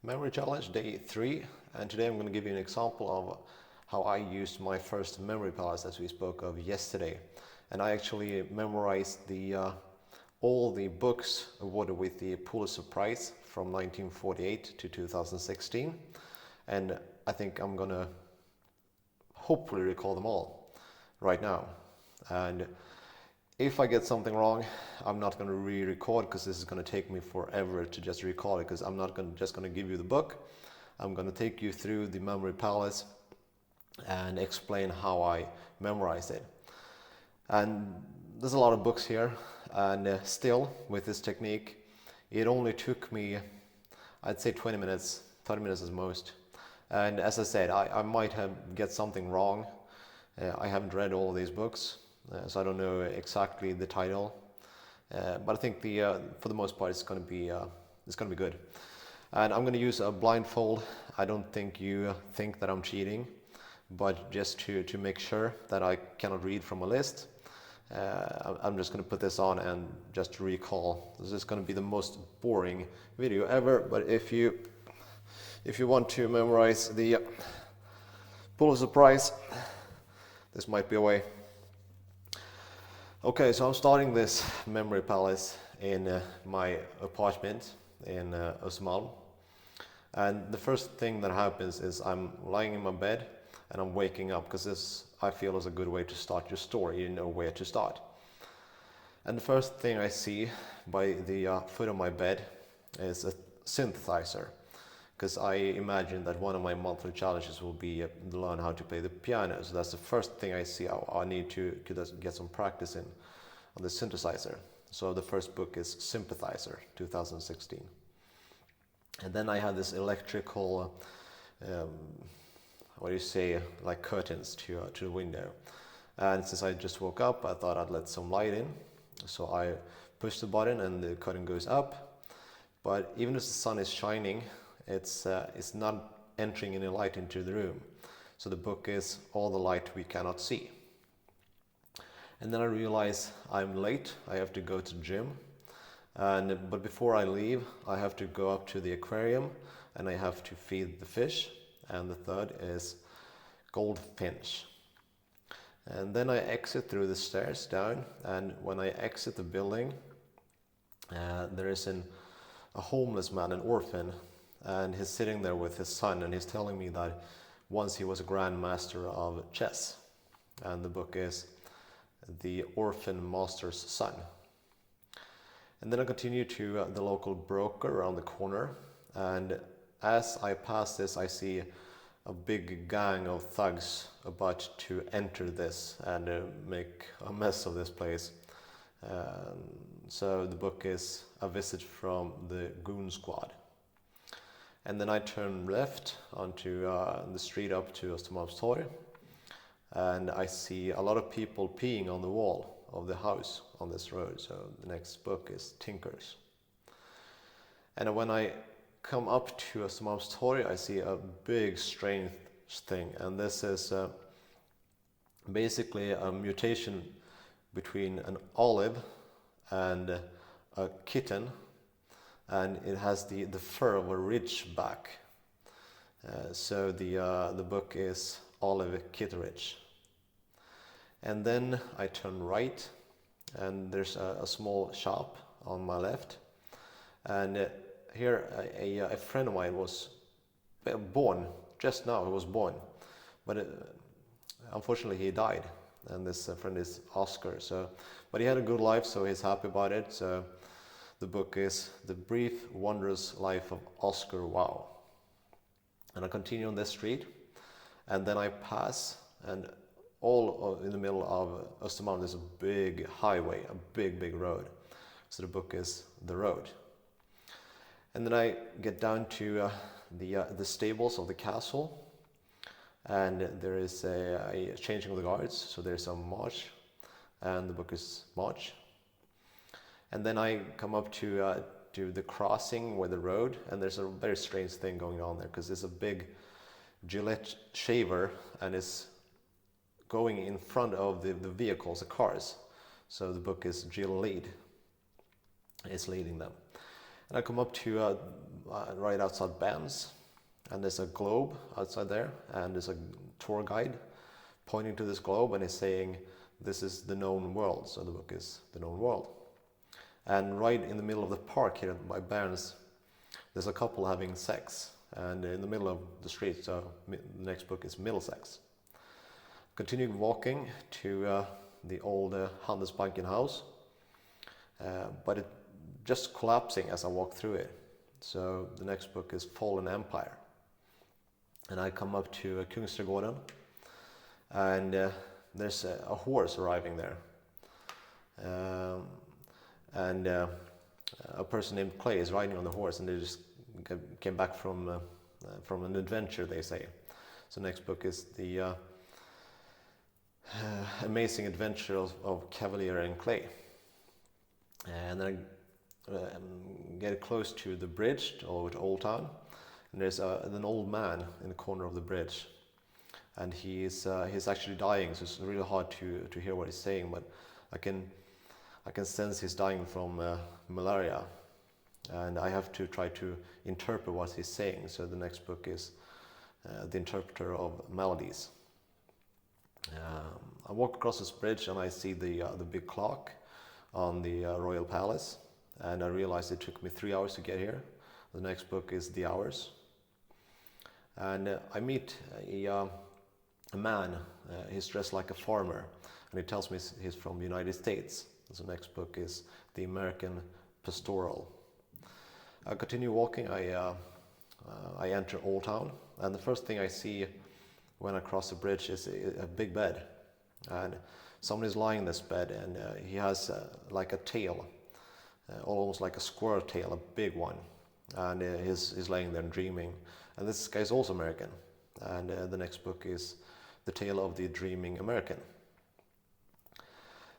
Memory challenge day 3, and today I'm going to give you an example of how I used my first memory palace as we spoke of yesterday. And I actually memorized all the books awarded with the Pulizer Prize from 1948 to 2016, and I think I'm going to hopefully recall them all right now. And if I get something wrong, I'm not going to re-record because this is going to take me forever to just recall it, because I'm not just going to give you the book. I'm going to take you through the memory palace and explain how I memorized it. And there's a lot of books here, and still with this technique it only took me, I'd say 20 minutes, 30 minutes at most. And as I said, I might have get something wrong. I haven't read all of these books, so I don't know exactly the title, but I think for the most part it's going to be good. And I'm going to use a blindfold. I don't think you think that I'm cheating, but just to make sure that I cannot read from a list, I'm just going to put this on and just recall. This is going to be the most boring video ever, but if you want to memorize the Pulizer Prize, this might be a way. Okay, so I'm starting this memory palace in my apartment in Östermalm. And the first thing that happens is I'm lying in my bed and I'm waking up, because this, I feel, is a good way to start your story. You know where to start. And the first thing I see by the foot of my bed is a synthesizer, because I imagine that one of my monthly challenges will be to learn how to play the piano. So that's the first thing I see. I need to get some practice on the synthesizer. So the first book is Sympathizer, 2016. And then I have this electrical, what do you say, like curtains to the window. And since I just woke up, I thought I'd let some light in. So I push the button and the curtain goes up. But even if the sun is shining, it's not entering any light into the room. So the book is all the light we cannot see. And then I realize I'm late. I have to go to the gym. But before I leave, I have to go up to the aquarium and I have to feed the fish. And the third is goldfinch. And then I exit through the stairs down. And when I exit the building, there is a homeless man, an orphan. And he's sitting there with his son, and he's telling me that once he was a grandmaster of chess. And the book is The Orphan Master's Son. And then I continue to the local broker around the corner, and as I pass this, I see a big gang of thugs about to enter this and make a mess of this place. So the book is A Visit from the Goon Squad. And then I turn left onto the street up to Östermalmstorg, and I see a lot of people peeing on the wall of the house on this road. So the next book is Tinkers. And when I come up to Östermalmstorg, I see a big strange thing, and this is basically a mutation between an olive and a kitten. And it has the fur of a ridgeback. So the book is Olive Kitteridge. And then I turn right, and there's a small shop on my left. And here a friend of mine was born just now. He was born, but unfortunately he died. And this friend is Oscar. But he had a good life, so he's happy about it. So the book is The Brief Wondrous Life of Oscar Wow. And I continue on this street, and then I pass, and all in the middle of Östermalm there's a big highway, a big road. So the book is The Road. And then I get down to the stables of the castle, and there is a changing of the guards. So there's a march, and the book is March. And then I come up to the crossing with the road, and there's a very strange thing going on there, because there's a big Gillette shaver, and it's going in front of the vehicles, the cars. So the book is Jill Lead. It's leading them. And I come up to right outside Bands, and there's a globe outside there, and there's a tour guide pointing to this globe, and he's saying, "This is the known world." So the book is The Known World. And right in the middle of the park here by Bands, there's a couple having sex, and in the middle of the street. So the next book is Middlesex. Continued walking to the old Handelsbanken house, but it just collapsing as I walk through it. So the next book is Fallen Empire. And I come up to Kungsträdgården, and there's a horse arriving there. And a person named Clay is riding on the horse, and they just came back from an adventure, they say. So next book is the amazing adventure of Cavalier and Clay. And then I get close to the bridge over to Old Town, and there's an old man in the corner of the bridge, and he's actually dying. So it's really hard to hear what he's saying, but I can sense he's dying from malaria, and I have to try to interpret what he's saying. So the next book is The Interpreter of Maladies. I walk across this bridge, and I see the big clock on the Royal Palace, and I realize it took me 3 hours to get here. The next book is The Hours. And I meet a man, he's dressed like a farmer, and he tells me he's from the United States. So the next book is The American Pastoral. I continue walking, I enter Old Town, and the first thing I see when I cross the bridge is a big bed. And somebody's lying in this bed, and he has like a tail, almost like a squirrel tail, a big one. And he's laying there dreaming. And this guy's also American. And the next book is The Tale of the Dreaming American.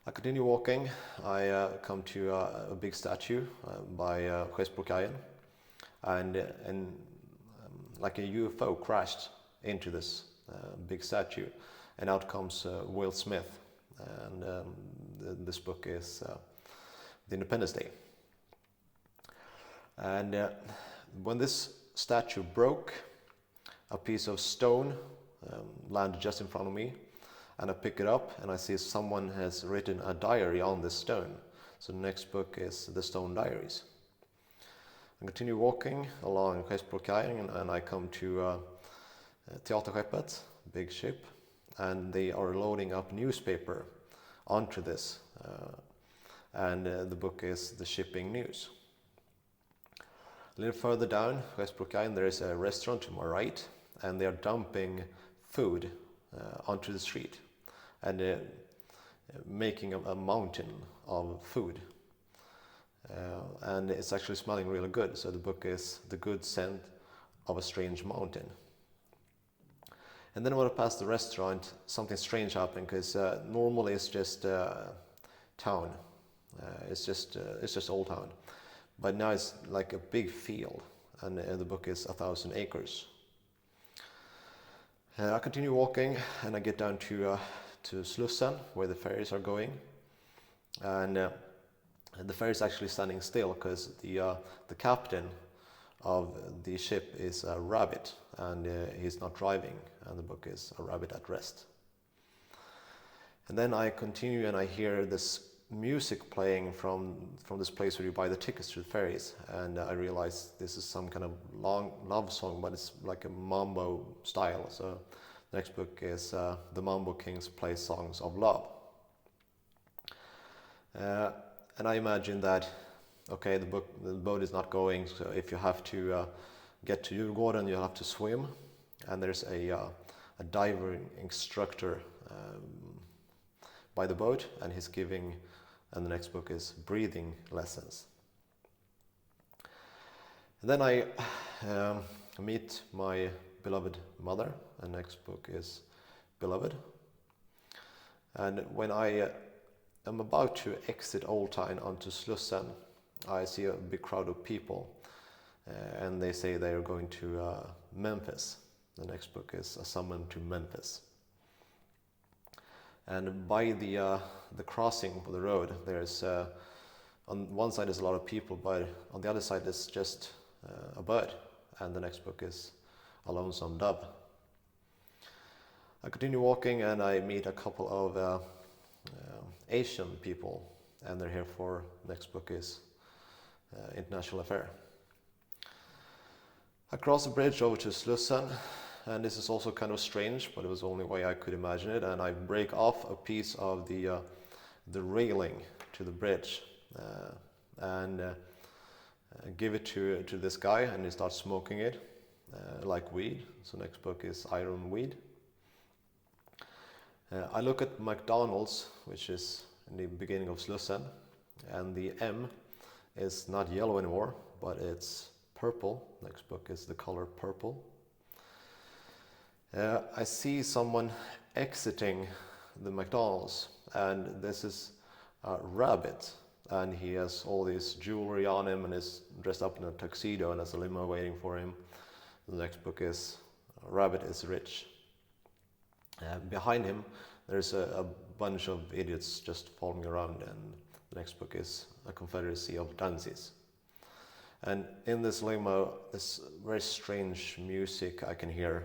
I continue walking. I come to a big statue by Skeppsbrokajen, and like a UFO crashed into this big statue, and out comes Will Smith. And this book is The Independence Day. And when this statue broke, a piece of stone landed just in front of me, and I pick it up, and I see someone has written a diary on this stone. So the next book is The Stone Diaries. I continue walking along Skeppsbrokajen, and I come to Teaterskeppet, big ship, and they are loading up newspaper onto this, and the book is The Shipping News. A little further down Skeppsbrokajen, there is a restaurant to my right, and they are dumping food onto the street, and making a mountain of food, and it's actually smelling really good. So the book is The Good Scent of a Strange Mountain. And then when I passed the restaurant, something strange happened, because normally it's just town, it's just Old Town, but now it's like a big field, and the book is 1,000 Acres. I continue walking, and I get down to Slussen, where the ferries are going, and the ferry is actually standing still because the captain of the ship is a rabbit, and he's not driving, and the book is A Rabbit at Rest. And then I continue, and I hear this music playing from this place where you buy the tickets to the ferries, and I realize this is some kind of long love song, but it's like a mambo style. So the next book is The Mambo Kings Play Songs of Love. And I imagine that, okay, the boat is not going, so if you have to get to Djurgården, you have to swim, and there's a diving instructor by the boat, and he's giving, and the next book is Breathing Lessons. And then I meet my beloved mother, and the next book is Beloved. And when I am about to exit Old Town onto Slussen, I see a big crowd of people, and they say they are going to Memphis. The next book is A Summon to Memphis. And by the crossing of the road, there's on one side there's a lot of people, but on the other side there's just a bird, and the next book is A Lonesome Dove. I continue walking and I meet a couple of Asian people, and they're here for, next book is International Affair. I cross the bridge over to Slussen, and this is also kind of strange, but it was the only way I could imagine it, and I break off a piece of the railing to the bridge and give it to this guy, and he starts smoking it like weed. So next book is Iron Weed. I look at McDonald's, which is in the beginning of Slussen, and the M is not yellow anymore, but it's purple. Next book is the color purple. I see someone exiting the McDonald's, and this is a rabbit, and he has all this jewelry on him and is dressed up in a tuxedo, and there's a limo waiting for him. The next book is Rabbit is Rich. Behind him there's a bunch of idiots just following around, and the next book is A Confederacy of Dunces. And in this limo, this very strange music I can hear,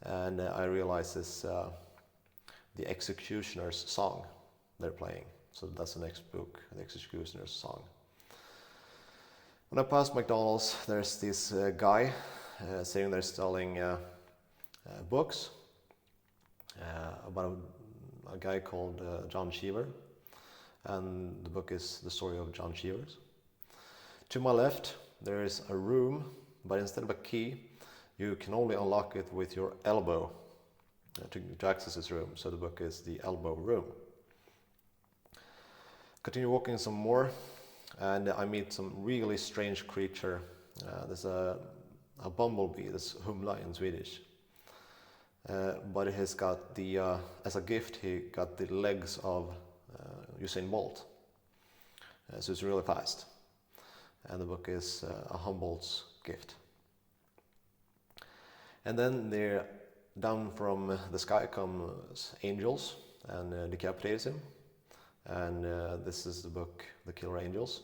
and I realize it's the Executioner's song they're playing. So that's the next book, the Executioner's song. When I pass McDonald's, there's this guy sitting there selling books about a guy called John Cheever, and the book is the story of John Cheever. To my left there is a room, but instead of a key you can only unlock it with your elbow to access this room. So the book is The Elbow Room. Continue walking some more, and I meet some really strange creature. There's a bumblebee, that's humla in Swedish. But it has got the, as a gift, he got the legs of Usain Bolt. So it's really fast. And the book is A Humboldt's Gift. And then there, down from the sky comes angels and decapitates him. And this is the book, The Killer Angels.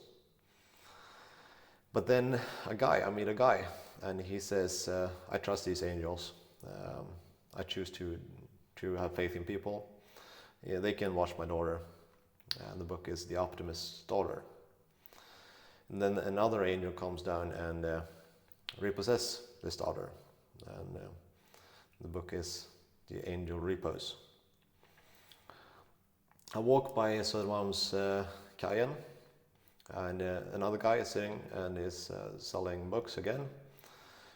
But then I meet a guy, and he says, I trust these angels. I choose to have faith in people. Yeah, they can watch my daughter. And the book is The Optimist's Daughter. And then another angel comes down and repossesses this daughter. And the book is The Angel Repose. I walk by Södermalm's kajen, and another guy is sitting and is selling books again.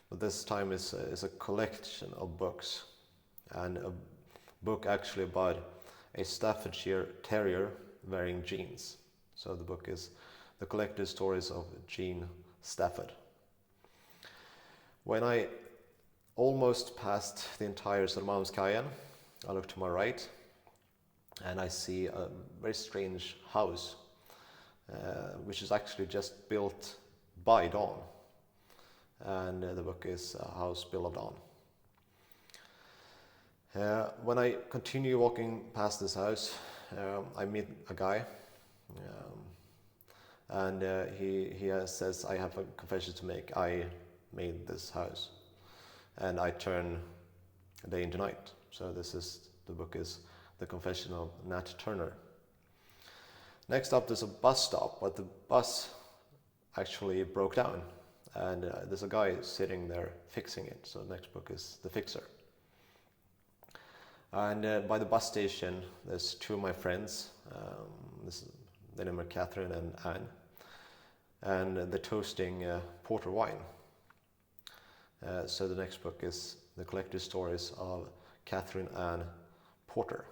But this time is a collection of books, and a book actually about a Staffordshire Terrier wearing jeans. So the book is The Collected Stories of Jean Stafford. When I almost passed the entire Södermalmskajen, I look to my right and I see a very strange house, which is actually just built by dawn. And the book is A House Built of Dawn. When I continue walking past this house, I meet a guy, and he says, I have a confession to make. I made this house, and I turn day into night. So the book is The Confession of Nat Turner. Next up, there's a bus stop, but the bus actually broke down, and there's a guy sitting there fixing it. So the next book is The Fixer. And by the bus station, there's two of my friends. Their name are Catherine and Anne, and they're toasting porter wine. So the next book is The Collected Stories of Catherine Anne Porter.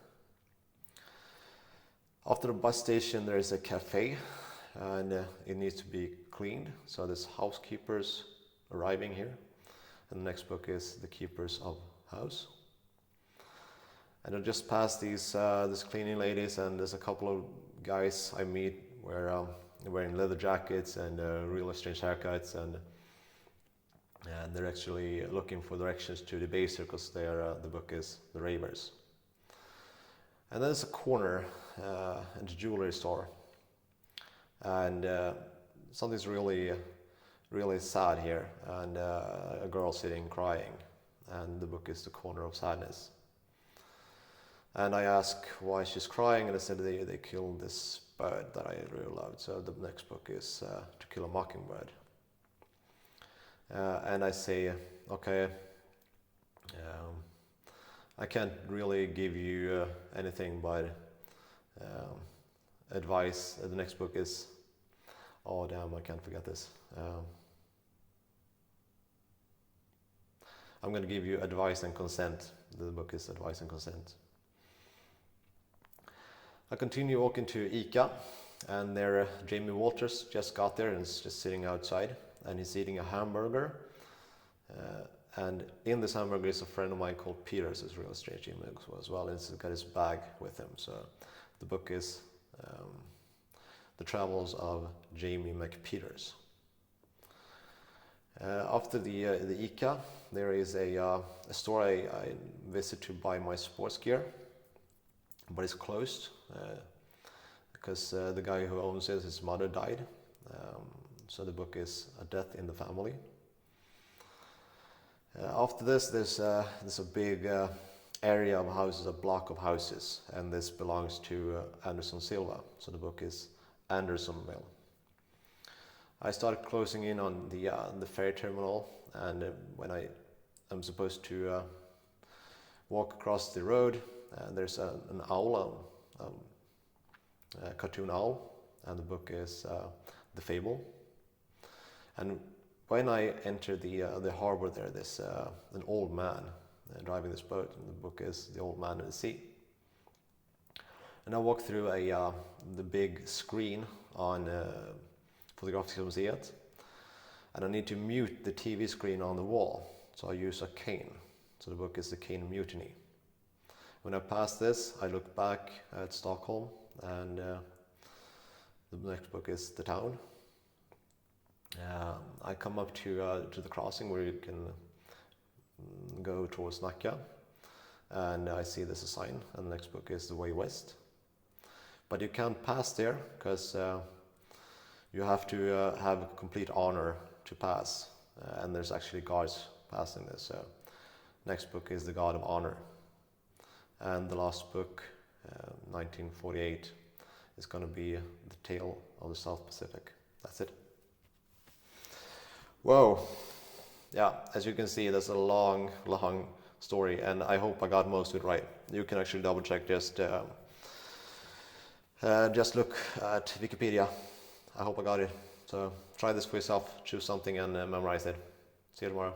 After the bus station, there is a cafe, and it needs to be cleaned. So there's housekeepers arriving here, and the next book is The Keepers of House. And I just passed these cleaning ladies, and there's a couple of guys I meet where they're wearing leather jackets and really strange haircuts, and they're actually looking for directions to the baser because the book is The Ravers. And then there's a corner and a jewelry store, and something's really really sad here, and a girl sitting crying, and the book is The Corner of Sadness. And I ask why she's crying, and they said they killed this bird that I really loved. So the next book is To Kill a Mockingbird. And I say, okay, I can't really give you anything but advice. The next book is, oh damn, I can't forget this. I'm going to give you advice and consent. The book is Advice and Consent. I continue walking to ICA, and there Jamie Walters just got there and is just sitting outside, and he's eating a hamburger. And in this hamburger is a friend of mine called Peter. It's a real strange image as well, and he's got his bag with him. So the book is The Travels of Jamie McPeters. After the ICA, there is a store I visit to buy my sports gear, but it's closed because the guy who owns it, his mother died. So the book is A Death in the Family. After this, there's a big area of houses, a block of houses, and this belongs to Anderson Silva. So the book is Andersonville. I started closing in on the ferry terminal, and when I am supposed to walk across the road, there's an owl, a cartoon owl, and the book is The Fable. And when I enter the harbor there, there's an old man driving this boat, and the book is The Old Man in the Sea. And I walk through the big screen on Fotografiska museet, and I need to mute the TV screen on the wall, so I use a cane. So the book is The Cane Mutiny. When I pass this, I look back at Stockholm, and the next book is The Town. I come up to the crossing where you can go towards Nacka, and I see there's a sign, and the next book is The Way West. But you can't pass there because you have to have complete honor to pass, and there's actually guards passing this. So next book is The God of Honor, and the last book, 1948, is going to be The Tale of the South Pacific. That's it. Whoa, yeah, as you can see, that's a long story, and I hope I got most of it right. You can actually double check, just look at Wikipedia. I hope I got it. So try this for yourself, choose something and memorize it. See you tomorrow.